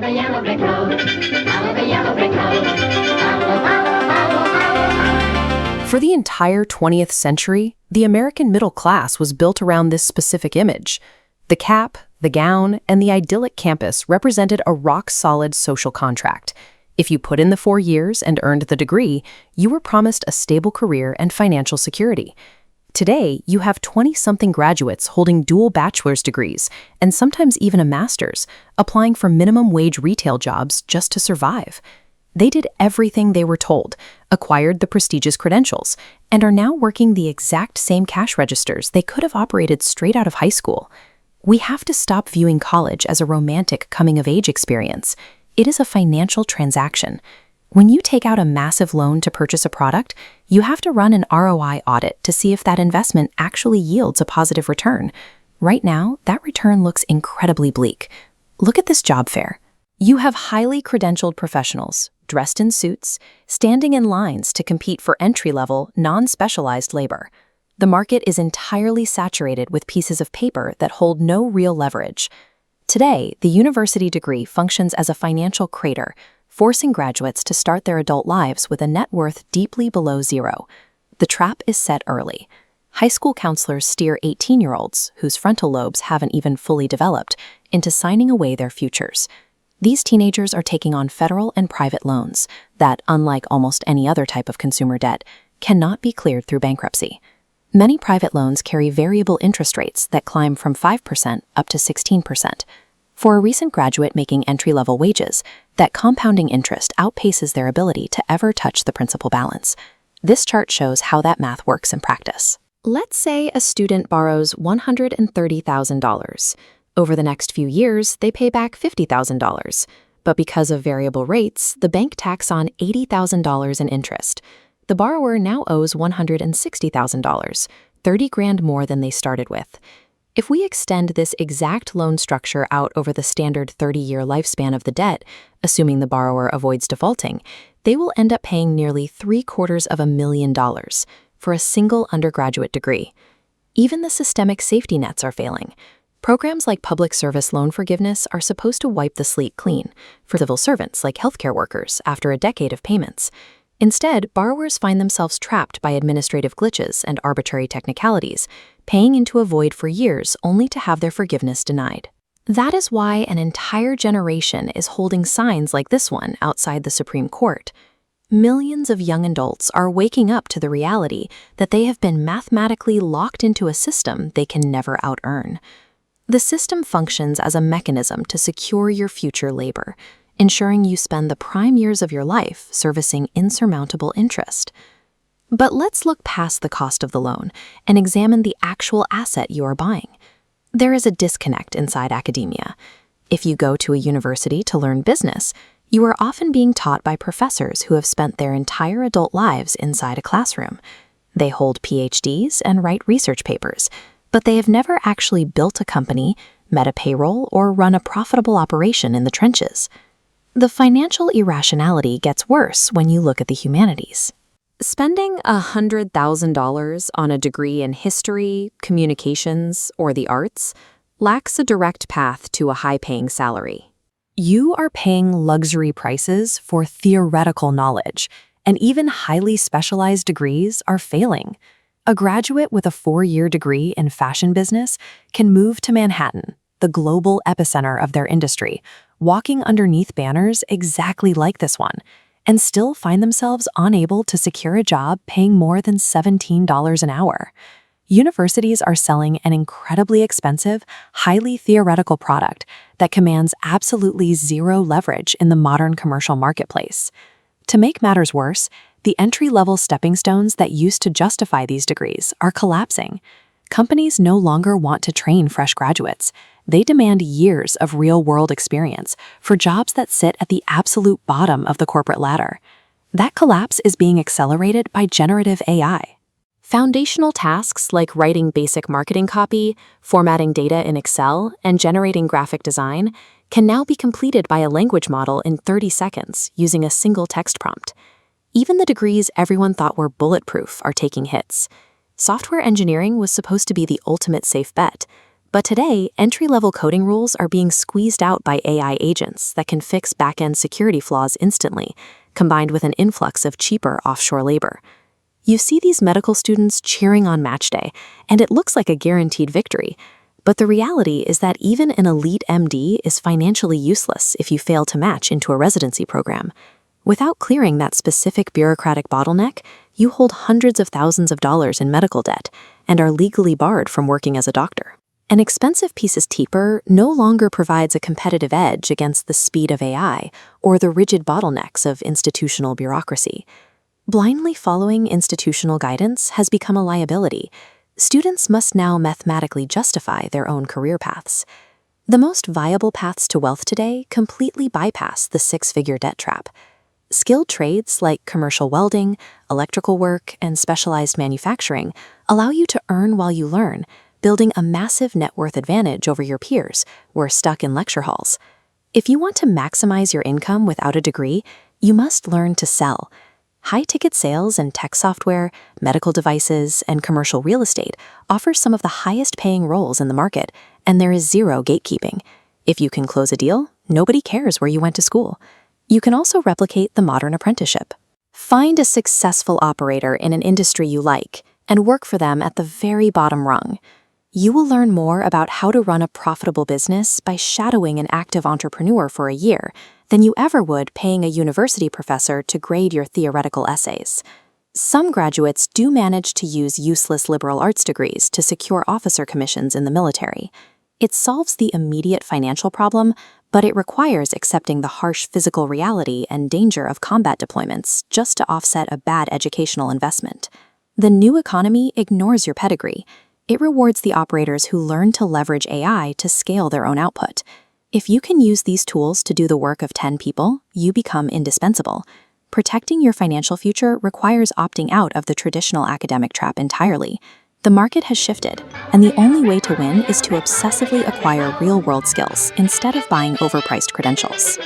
Follow the yellow brick road. Follow the yellow brick road. Follow, follow, follow, follow. For the entire 20th century, the American middle class was built around this specific image. The cap, the gown, and the idyllic campus represented a rock-solid social contract. If you put in the 4 years and earned the degree, you were promised a stable career and financial security. Today, you have 20-something graduates holding dual bachelor's degrees, and sometimes even a master's, applying for minimum wage retail jobs just to survive. They did everything they were told, acquired the prestigious credentials, and are now working the exact same cash registers they could have operated straight out of high school. We have to stop viewing college as a romantic coming-of-age experience. It is a financial transaction. When you take out a massive loan to purchase a product, you have to run an ROI audit to see if that investment actually yields a positive return. Right now, that return looks incredibly bleak. Look at this job fair. You have highly credentialed professionals, dressed in suits, standing in lines to compete for entry-level, non-specialized labor. The market is entirely saturated with pieces of paper that hold no real leverage. Today, the university degree functions as a financial crater, forcing graduates to start their adult lives with a net worth deeply below zero. The trap is set early. High school counselors steer 18-year-olds, whose frontal lobes haven't even fully developed, into signing away their futures. These teenagers are taking on federal and private loans that, unlike almost any other type of consumer debt, cannot be cleared through bankruptcy. Many private loans carry variable interest rates that climb from 5% up to 16%. For a recent graduate making entry-level wages, that compounding interest outpaces their ability to ever touch the principal balance. This chart shows how that math works in practice. Let's say a student borrows $130,000. Over the next few years, they pay back $50,000. But because of variable rates, the bank tacks on $80,000 in interest. The borrower now owes $160,000, 30 grand more than they started with. If we extend this exact loan structure out over the standard 30-year lifespan of the debt, assuming the borrower avoids defaulting, they will end up paying nearly $750,000 for a single undergraduate degree. Even the systemic safety nets are failing. Programs like public service loan forgiveness are supposed to wipe the slate clean for civil servants like healthcare workers after a decade of payments. Instead, borrowers find themselves trapped by administrative glitches and arbitrary technicalities, paying into a void for years only to have their forgiveness denied. That is why an entire generation is holding signs like this one outside the Supreme Court. Millions of young adults are waking up to the reality that they have been mathematically locked into a system they can never out-earn. The system functions as a mechanism to secure your future labor, ensuring you spend the prime years of your life servicing insurmountable interest. But let's look past the cost of the loan and examine the actual asset you are buying. There is a disconnect inside academia. If you go to a university to learn business, you are often being taught by professors who have spent their entire adult lives inside a classroom. They hold PhDs and write research papers, but they have never actually built a company, met a payroll, or run a profitable operation in the trenches. The financial irrationality gets worse when you look at the humanities. Spending $100,000 on a degree in history, communications, or the arts lacks a direct path to a high-paying salary. You are paying luxury prices for theoretical knowledge, and even highly specialized degrees are failing. A graduate with a 4-year degree in fashion business can move to Manhattan, the global epicenter of their industry, walking underneath banners exactly like this one, and still find themselves unable to secure a job paying more than $17 an hour. Universities are selling an incredibly expensive, highly theoretical product that commands absolutely zero leverage in the modern commercial marketplace. To make matters worse, the entry-level stepping stones that used to justify these degrees are collapsing. Companies no longer want to train fresh graduates. They demand years of real-world experience for jobs that sit at the absolute bottom of the corporate ladder. That collapse is being accelerated by generative AI. Foundational tasks like writing basic marketing copy, formatting data in Excel, and generating graphic design can now be completed by a language model in 30 seconds using a single text prompt. Even the degrees everyone thought were bulletproof are taking hits. Software engineering was supposed to be the ultimate safe bet, But today, entry-level coding rules are being squeezed out by AI agents that can fix back-end security flaws instantly, combined with an influx of cheaper offshore labor. You see these medical students cheering on match day, and it looks like a guaranteed victory. But the reality is that even an elite MD is financially useless if you fail to match into a residency program. Without clearing that specific bureaucratic bottleneck, you hold hundreds of thousands of dollars in medical debt and are legally barred from working as a doctor. An expensive peacekeeper no longer provides a competitive edge against the speed of AI or the rigid bottlenecks of institutional bureaucracy. Blindly following institutional guidance has become a liability. Students must now mathematically justify their own career paths. The most viable paths to wealth today completely bypass the six-figure debt trap. Skilled trades like commercial welding, electrical work, and specialized manufacturing allow you to earn while you learn, building a massive net worth advantage over your peers who are stuck in lecture halls. If you want to maximize your income without a degree, you must learn to sell. High-ticket sales in tech software, medical devices, and commercial real estate offer some of the highest-paying roles in the market, and there is zero gatekeeping. If you can close a deal, nobody cares where you went to school. You can also replicate the modern apprenticeship. Find a successful operator in an industry you like and work for them at the very bottom rung. You will learn more about how to run a profitable business by shadowing an active entrepreneur for a year than you ever would paying a university professor to grade your theoretical essays. Some graduates do manage to use useless liberal arts degrees to secure officer commissions in the military. It solves the immediate financial problem, but it requires accepting the harsh physical reality and danger of combat deployments just to offset a bad educational investment. The new economy ignores your pedigree. It rewards the operators who learn to leverage AI to scale their own output. If you can use these tools to do the work of 10 people, you become indispensable. Protecting your financial future requires opting out of the traditional academic trap entirely. The market has shifted, and the only way to win is to obsessively acquire real-world skills instead of buying overpriced credentials.